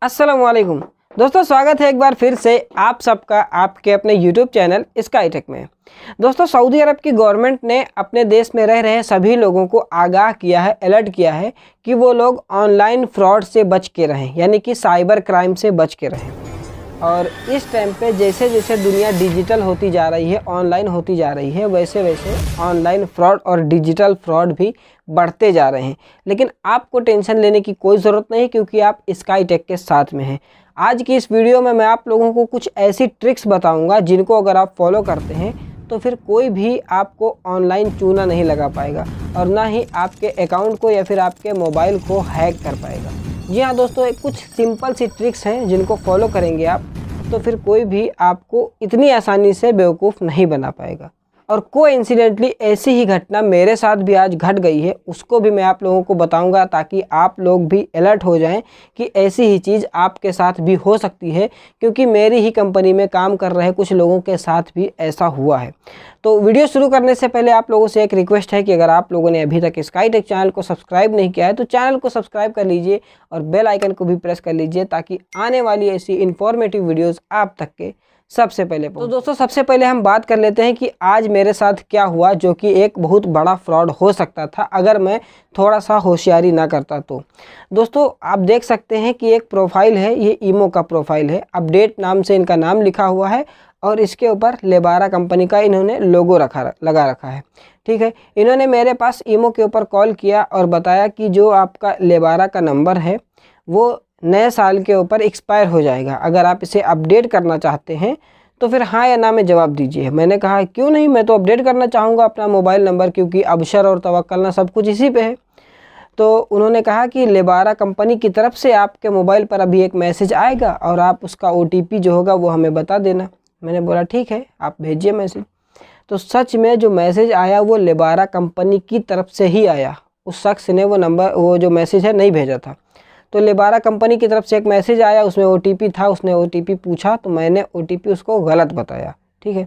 अस्सलामुअलैकुम दोस्तों, स्वागत है एक बार फिर से आप सबका आपके अपने यूट्यूब चैनल स्काईटेक में। दोस्तों, सऊदी अरब की गवर्नमेंट ने अपने देश में रह रहे सभी लोगों को आगाह किया है, अलर्ट किया है कि वो लोग ऑनलाइन फ्रॉड से बच के रहें, यानी कि साइबर क्राइम से बच के रहें। और इस टाइम पे जैसे जैसे दुनिया डिजिटल होती जा रही है, ऑनलाइन होती जा रही है, वैसे वैसे ऑनलाइन फ्रॉड और डिजिटल फ्रॉड भी बढ़ते जा रहे हैं। लेकिन आपको टेंशन लेने की कोई ज़रूरत नहीं, क्योंकि आप स्काईटेक के साथ में हैं। आज की इस वीडियो में मैं आप लोगों को कुछ ऐसी ट्रिक्स बताऊंगा जिनको अगर आप फॉलो करते हैं तो फिर कोई भी आपको ऑनलाइन चूना नहीं लगा पाएगा और ना ही आपके अकाउंट को या फिर आपके मोबाइल को हैक कर पाएगा। जी हाँ दोस्तों, एक कुछ सिंपल सी ट्रिक्स हैं जिनको फॉलो करेंगे आप तो फिर कोई भी आपको इतनी आसानी से बेवकूफ़ नहीं बना पाएगा। और कोइंसिडेंटली ऐसी ही घटना मेरे साथ भी आज घट गई है, उसको भी मैं आप लोगों को बताऊंगा ताकि आप लोग भी अलर्ट हो जाएं कि ऐसी ही चीज़ आपके साथ भी हो सकती है, क्योंकि मेरी ही कंपनी में काम कर रहे कुछ लोगों के साथ भी ऐसा हुआ है। तो वीडियो शुरू करने से पहले आप लोगों से एक रिक्वेस्ट है कि अगर आप लोगों ने अभी तक स्काईटेक चैनल को सब्सक्राइब नहीं किया है तो चैनल को सब्सक्राइब कर लीजिए और बेल आइकन को भी प्रेस कर लीजिए ताकि आने वाली ऐसी इन्फॉर्मेटिव वीडियोज़ आप तक के सबसे पहले। तो दोस्तों, सबसे पहले हम बात कर लेते हैं कि आज मेरे साथ क्या हुआ, जो कि एक बहुत बड़ा फ्रॉड हो सकता था अगर मैं थोड़ा सा होशियारी ना करता तो। दोस्तों, आप देख सकते हैं कि एक प्रोफाइल है, ये ईमो का प्रोफाइल है, अपडेट नाम से इनका नाम लिखा हुआ है और इसके ऊपर लेबारा कंपनी का इन्होंने लोगो लगा रखा है। ठीक है, इन्होंने मेरे पास ईमो के ऊपर कॉल किया और बताया कि जो आपका लेबारा का नंबर है वो नए साल के ऊपर एक्सपायर हो जाएगा, अगर आप इसे अपडेट करना चाहते हैं तो फिर हाँ या ना में जवाब दीजिए। मैंने कहा क्यों नहीं, मैं तो अपडेट करना चाहूँगा अपना मोबाइल नंबर, क्योंकि अबशर और तवक्कल ना सब कुछ इसी पे है। तो उन्होंने कहा कि लेबारा कंपनी की तरफ से आपके मोबाइल पर अभी एक मैसेज आएगा और आप उसका OTP जो होगा वो हमें बता देना। मैंने बोला ठीक है, आप भेजिए मैसेज। तो सच में जो मैसेज आया वो लेबारा कंपनी की तरफ से ही आया। उस शख्स ने वो जो मैसेज है नहीं भेजा था। तो लेबारा कंपनी की तरफ से एक मैसेज आया, उसमें OTP था, उसने OTP पूछा तो मैंने OTP उसको गलत बताया। ठीक है,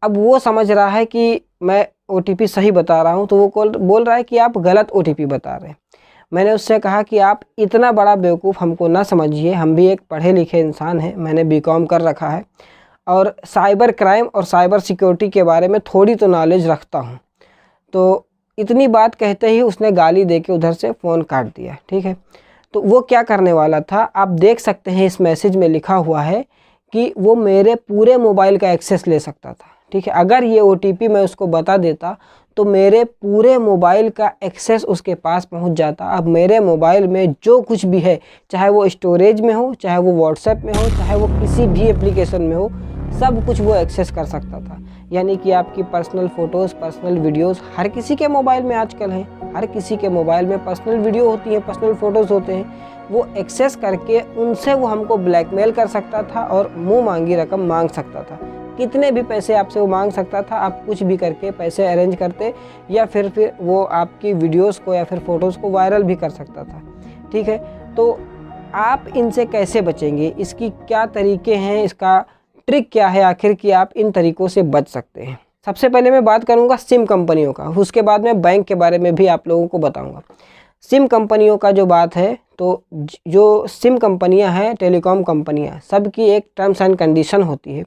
अब वो समझ रहा है कि मैं OTP सही बता रहा हूँ, तो वो बोल रहा है कि आप गलत OTP बता रहे हैं। मैंने उससे कहा कि आप इतना बड़ा बेवकूफ़ हमको ना समझिए, हम भी एक पढ़े लिखे इंसान हैं, मैंने BCom कर रखा है और साइबर क्राइम और साइबर सिक्योरिटी के बारे में थोड़ी तो नॉलेज रखता हूँ। तो इतनी बात कहते ही उसने गाली दे के उधर से फ़ोन काट दिया। ठीक है, तो वो क्या करने वाला था आप देख सकते हैं, इस मैसेज में लिखा हुआ है कि वो मेरे पूरे मोबाइल का एक्सेस ले सकता था। ठीक है, अगर ये OTP मैं उसको बता देता तो मेरे पूरे मोबाइल का एक्सेस उसके पास पहुंच जाता। अब मेरे मोबाइल में जो कुछ भी है, चाहे वो स्टोरेज में हो, चाहे वो व्हाट्सएप में हो, चाहे वो किसी भी एप्लीकेशन में हो, सब कुछ वो एक्सेस कर सकता था। यानी कि आपकी पर्सनल फ़ोटोज़, पर्सनल वीडियोज़ हर किसी के मोबाइल में आजकल हैं, हर किसी के मोबाइल में पर्सनल वीडियो होती है, पर्सनल फ़ोटोज़ होते हैं, वो एक्सेस करके उनसे वो हमको ब्लैकमेल कर सकता था और मुंह मांगी रकम मांग सकता था। कितने भी पैसे आपसे वो मांग सकता था, आप कुछ भी करके पैसे अरेंज करते या फिर वो आपकी वीडियोज़ को या फिर फ़ोटोज़ को वायरल भी कर सकता था। ठीक है, तो आप इनसे कैसे बचेंगे, इसकी क्या तरीके हैं, इसका ट्रिक क्या है आखिर कि आप इन तरीक़ों से बच सकते हैं। सबसे पहले मैं बात करूंगा सिम कंपनियों का, उसके बाद मैं बैंक के बारे में भी आप लोगों को बताऊंगा। सिम कंपनियों का जो बात है, तो जो सिम कंपनियां हैं, टेलीकॉम कंपनियां, सबकी एक टर्म्स एंड कंडीशन होती है।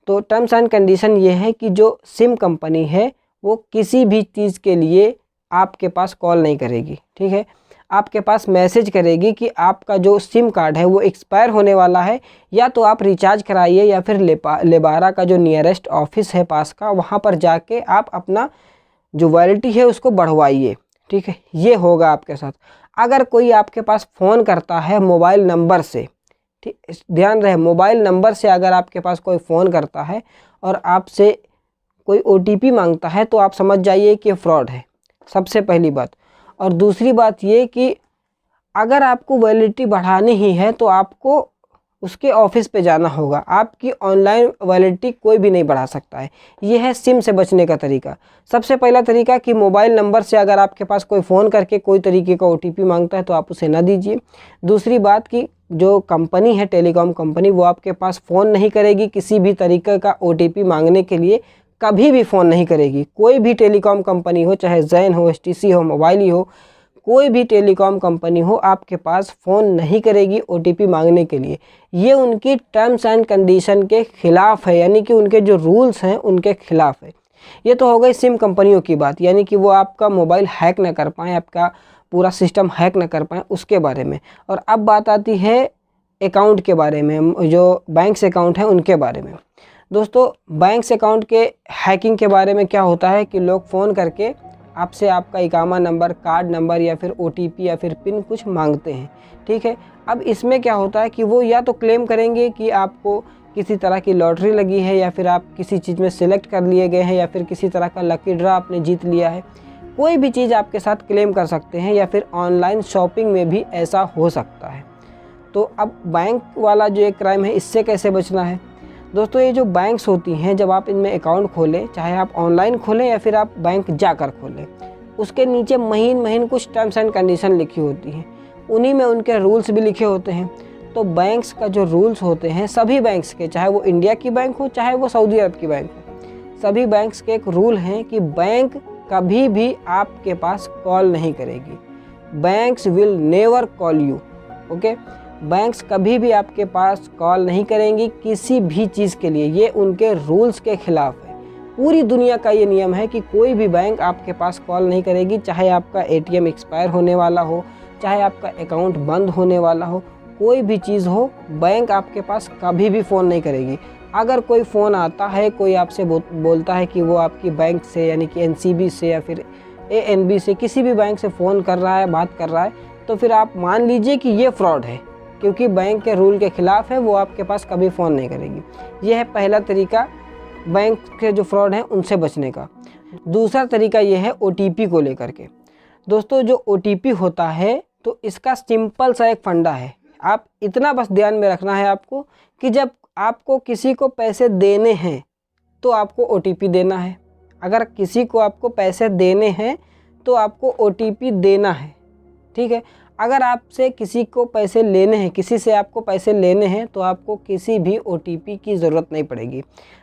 तो टर्म्स एंड कंडीशन ये है कि जो सिम कंपनी है वो किसी भी चीज़ के लिए आपके पास कॉल नहीं करेगी। ठीक है, आपके पास मैसेज करेगी कि आपका जो सिम कार्ड है वो एक्सपायर होने वाला है, या तो आप रिचार्ज कराइए या फिर लेबारा का जो नियरेस्ट ऑफिस है पास का, वहाँ पर जाके आप अपना जो वैलिडिटी है उसको बढ़वाइए। ठीक है, ये होगा आपके साथ। अगर कोई आपके पास फ़ोन करता है मोबाइल नंबर से, ठीक, ध्यान रहे, मोबाइल नंबर से अगर आपके पास कोई फ़ोन करता है और आपसे कोई OTP मांगता है तो आप समझ जाइए कि फ्रॉड है, सबसे पहली बात। और दूसरी बात ये कि अगर आपको वैलिडिटी बढ़ानी ही है तो आपको उसके ऑफिस पे जाना होगा, आपकी ऑनलाइन वैलिडिटी कोई भी नहीं बढ़ा सकता है। ये है सिम से बचने का तरीका। सबसे पहला तरीका कि मोबाइल नंबर से अगर आपके पास कोई फ़ोन करके कोई तरीके का OTP मांगता है तो आप उसे ना दीजिए। दूसरी बात कि जो कंपनी है टेलीकॉम कंपनी, वो आपके पास फ़ोन नहीं करेगी किसी भी तरीके का OTP मांगने के लिए, कभी भी फ़ोन नहीं करेगी। कोई भी टेलीकॉम कंपनी हो, चाहे जैन हो, STC हो, मोबाइल ही हो, कोई भी टेलीकॉम कंपनी हो आपके पास फ़ोन नहीं करेगी OTP मांगने के लिए। ये उनकी टर्म्स एंड कंडीशन के ख़िलाफ़ है, यानी कि उनके जो रूल्स हैं उनके ख़िलाफ़ है। ये तो हो गई सिम कंपनियों की बात, यानी कि वो आपका मोबाइल हैक ना कर पाएँ, आपका पूरा सिस्टम हैक ना कर पाएँ, उसके बारे में। और अब बात आती है अकाउंट के बारे में, जो बैंक्स अकाउंट हैं उनके बारे में। दोस्तों, बैंक्स अकाउंट के हैकिंग के बारे में क्या होता है कि लोग फ़ोन करके आपसे आपका इकामा नंबर, कार्ड नंबर या फिर OTP या फिर पिन कुछ मांगते हैं, ठीक है। अब इसमें क्या होता है कि वो या तो क्लेम करेंगे कि आपको किसी तरह की लॉटरी लगी है, या फिर आप किसी चीज़ में सिलेक्ट कर लिए गए हैं, या फिर किसी तरह का लकी ड्रा आपने जीत लिया है। कोई भी चीज़ आपके साथ क्लेम कर सकते हैं, या फिर ऑनलाइन शॉपिंग में भी ऐसा हो सकता है। तो अब बैंक वाला जो एक क्राइम है, इससे कैसे बचना है? दोस्तों, ये जो बैंक्स होती हैं, जब आप इनमें अकाउंट खोलें, चाहे आप ऑनलाइन खोलें या फिर आप बैंक जाकर खोलें, उसके नीचे महीन महीन कुछ टर्म्स एंड कंडीशन लिखी होती हैं। उन्हीं में उनके रूल्स भी लिखे होते हैं। तो बैंक्स का जो रूल्स होते हैं, सभी बैंक्स के, चाहे वो इंडिया की बैंक हो चाहे वो सऊदी अरब की बैंक हो, सभी बैंक्स के एक रूल हैं कि बैंक कभी भी आपके पास कॉल नहीं करेगी। Banks will never call you, okay. Banks कभी भी आपके पास कॉल नहीं करेंगी किसी भी चीज़ के लिए। ये उनके रूल्स के ख़िलाफ़ है। पूरी दुनिया का ये नियम है कि कोई भी बैंक आपके पास कॉल नहीं करेगी, चाहे आपका ATM एक्सपायर होने वाला हो, चाहे आपका अकाउंट बंद होने वाला हो, कोई भी चीज़ हो, बैंक आपके पास कभी भी फ़ोन नहीं करेगी। अगर कोई फ़ोन आता है, कोई आपसे बोलता है कि वो आपकी बैंक से, यानी कि NCB से या फिर ANB से, किसी भी बैंक से फ़ोन कर रहा है, बात कर रहा है, तो फिर आप मान लीजिए कि ये फ्रॉड है, क्योंकि बैंक के रूल के ख़िलाफ़ है, वो आपके पास कभी फ़ोन नहीं करेगी। यह है पहला तरीका बैंक के जो फ्रॉड हैं उनसे बचने का। दूसरा तरीका ये है OTP को लेकर के। दोस्तों, जो OTP होता है, तो इसका सिंपल सा एक फंडा है। आप इतना बस ध्यान में रखना है आपको कि जब आपको किसी को पैसे देने हैं तो आपको OTP देना है। अगर किसी को आपको पैसे देने हैं तो आपको OTP देना है, ठीक है। अगर आपसे किसी को पैसे लेने हैं, किसी से आपको पैसे लेने हैं, तो आपको किसी भी OTP की ज़रूरत नहीं पड़ेगी।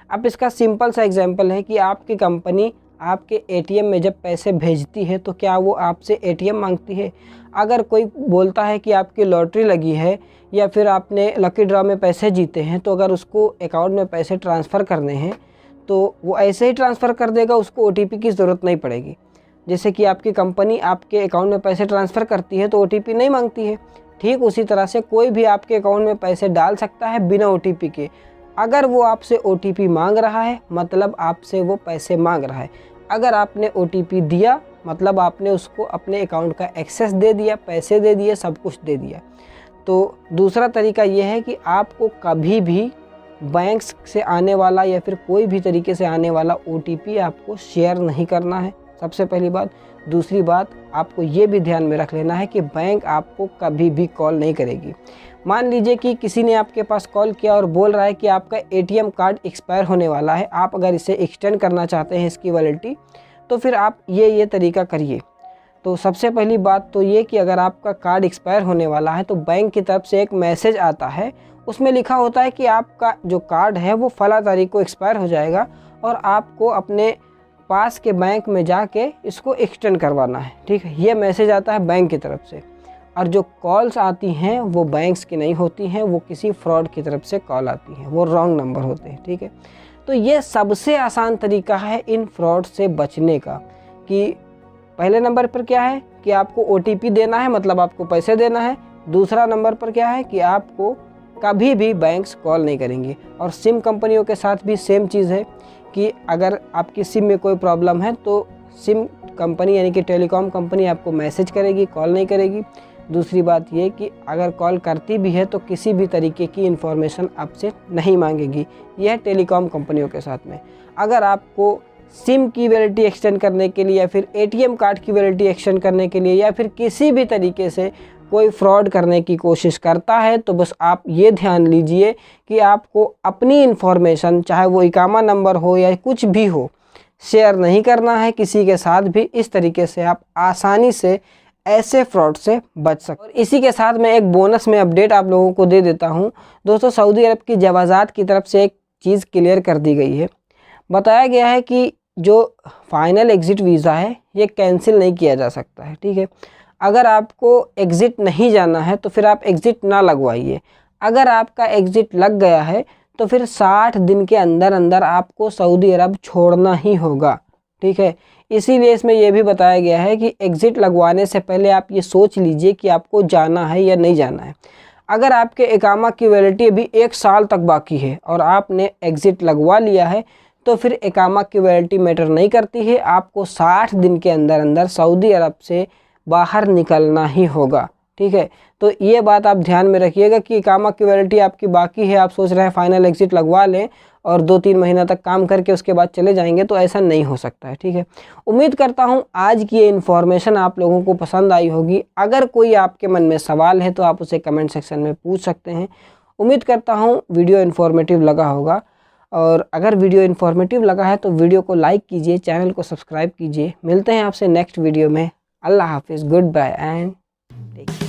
अब इसका सिंपल सा एग्जांपल है कि आपकी कंपनी आपके ATM में जब पैसे भेजती है तो क्या वो आपसे ATM मांगती है? अगर कोई बोलता है कि आपकी लॉटरी लगी है या फिर आपने लकी ड्रा में पैसे जीते हैं, तो अगर उसको अकाउंट में पैसे ट्रांसफ़र करने हैं तो वो ऐसे ही ट्रांसफ़र कर देगा, उसको OTP की ज़रूरत नहीं पड़ेगी। जैसे कि आपकी कंपनी आपके अकाउंट में पैसे ट्रांसफ़र करती है तो OTP नहीं मांगती है, ठीक उसी तरह से कोई भी आपके अकाउंट में पैसे डाल सकता है बिना OTP के। अगर वो आपसे OTP मांग रहा है, मतलब आपसे वो पैसे मांग रहा है। अगर आपने OTP दिया, मतलब आपने उसको अपने अकाउंट का एक्सेस दे दिया, पैसे दे दिए, सब कुछ दे दिया। तो दूसरा तरीका ये है कि आपको कभी भी बैंक्स से आने वाला या फिर कोई भी तरीके से आने वाला OTP आपको शेयर नहीं करना है, सबसे पहली बात। दूसरी बात, आपको ये भी ध्यान में रख लेना है कि बैंक आपको कभी भी कॉल नहीं करेगी। मान लीजिए कि किसी ने आपके पास कॉल किया और बोल रहा है कि आपका ATM कार्ड एक्सपायर होने वाला है, आप अगर इसे एक्सटेंड करना चाहते हैं इसकी वैलिडिटी, तो फिर आप ये तरीका करिए। तो सबसे पहली बात तो ये कि अगर आपका कार्ड एक्सपायर होने वाला है तो बैंक की तरफ से एक मैसेज आता है, उसमें लिखा होता है कि आपका जो कार्ड है वो फला तारीख को एक्सपायर हो जाएगा और आपको अपने पास के बैंक में जाके इसको एक्सटेंड करवाना है, ठीक है। ये मैसेज आता है बैंक की तरफ से। और जो कॉल्स आती हैं वो बैंक्स की नहीं होती हैं, वो किसी फ्रॉड की तरफ से कॉल आती हैं, वो रॉन्ग नंबर होते हैं, ठीक है। तो ये सबसे आसान तरीका है इन फ्रॉड से बचने का, कि पहले नंबर पर क्या है कि आपको OTP देना है, मतलब आपको पैसे देना है। दूसरा नंबर पर क्या है कि आपको कभी भी बैंक्स कॉल नहीं करेंगे। और सिम कंपनियों के साथ भी सेम चीज़ है कि अगर आपकी सिम में कोई प्रॉब्लम है तो सिम कंपनी यानी कि टेलीकॉम कंपनी आपको मैसेज करेगी, कॉल नहीं करेगी। दूसरी बात ये कि अगर कॉल करती भी है तो किसी भी तरीके की इन्फॉर्मेशन आपसे नहीं मांगेगी। यह है टेलीकॉम कंपनियों के साथ में। अगर आपको सिम की वैलिडिटी एक्सटेंड करने के लिए या फिर ATM कार्ड की वैलिडिटी एक्सटेंड करने के लिए या फिर किसी भी तरीके से कोई फ्रॉड करने की कोशिश करता है, तो बस आप ये ध्यान लीजिए कि आपको अपनी इन्फॉर्मेशन, चाहे वो इकामा नंबर हो या कुछ भी हो, शेयर नहीं करना है किसी के साथ भी। इस तरीके से आप आसानी से ऐसे फ्रॉड से बच सकते। और इसी के साथ मैं एक बोनस में अपडेट आप लोगों को दे देता हूं। दोस्तों, सऊदी अरब की जवाज़ात की तरफ से एक चीज़ क्लियर कर दी गई है। बताया गया है कि जो फाइनल एग्ज़िट वीज़ा है ये कैंसिल नहीं किया जा सकता है, ठीक है। अगर आपको एग्ज़िट नहीं जाना है तो फिर आप एग्ज़िट ना लगवाइए। अगर आपका एग्ज़िट लग गया है तो फिर 60 दिन के अंदर अंदर आपको सऊदी अरब छोड़ना ही होगा, ठीक है। इसीलिए इसमें यह भी बताया गया है कि एग्ज़िट लगवाने से पहले आप ये सोच लीजिए कि आपको जाना है या नहीं जाना है। अगर आपके इकामा की वैलिडिटी अभी 1 साल तक बाकी है और आपने एग्ज़िट लगवा लिया है तो फिर इकामा की वैलिडिटी मैटर नहीं करती है, आपको 60 दिन के अंदर अंदर सऊदी अरब से बाहर निकलना ही होगा, ठीक है। तो ये बात आप ध्यान में रखिएगा कि इकामा की वैलिडिटी आपकी बाकी है, आप सोच रहे हैं फाइनल एग्ज़िट लगवा लें और 2-3 महीना तक काम करके उसके बाद चले जाएंगे, तो ऐसा नहीं हो सकता है, ठीक है। उम्मीद करता हूँ आज की ये इन्फॉर्मेशन आप लोगों को पसंद आई होगी। अगर कोई आपके मन में सवाल है तो आप उसे कमेंट सेक्शन में पूछ सकते हैं। उम्मीद करता हूँ वीडियो इन्फॉर्मेटिव लगा होगा, और अगर वीडियो इन्फॉर्मेटिव लगा है तो वीडियो को लाइक कीजिए, चैनल को सब्सक्राइब कीजिए। मिलते हैं आपसे नेक्स्ट वीडियो में। अल्लाह हाफिज़, goodbye and take care.